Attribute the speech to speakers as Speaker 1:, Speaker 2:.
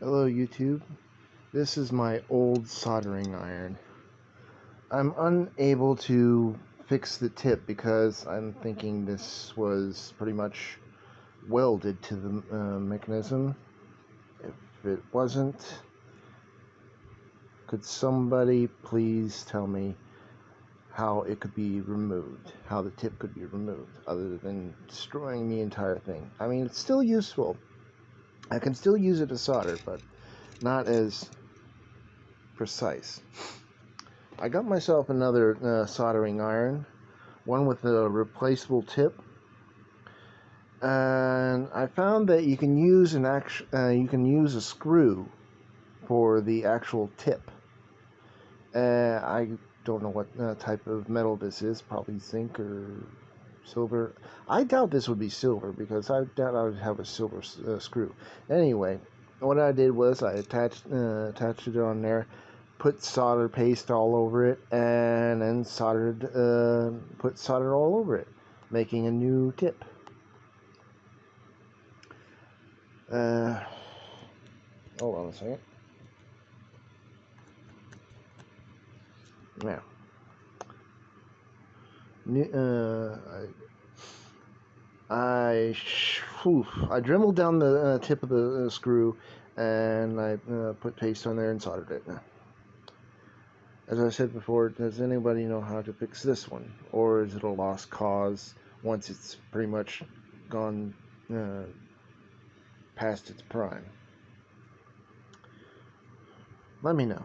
Speaker 1: Hello YouTube, this is my old soldering iron. I'm unable to fix the tip because I'm thinking this was pretty much welded to the mechanism. If it wasn't, could somebody please tell me how it could be removed, how the tip could be removed, other than destroying the entire thing? I mean, it's still useful. I can still use it to solder, but not as precise. I got myself another soldering iron, one with a replaceable tip, and I found that you can use a screw for the actual tip. I don't know what type of metal this is, probably zinc or silver. I doubt this would be silver because I doubt I would have a silver screw. Anyway, what I did was I attached it on there, put solder paste all over it, and then put solder all over it, making a new tip. Hold on a second. Now, I dremeled down the tip of the screw, and I put paste on there and soldered it. As I said before, does anybody know how to fix this one? Or is it a lost cause once it's pretty much gone past its prime? Let me know.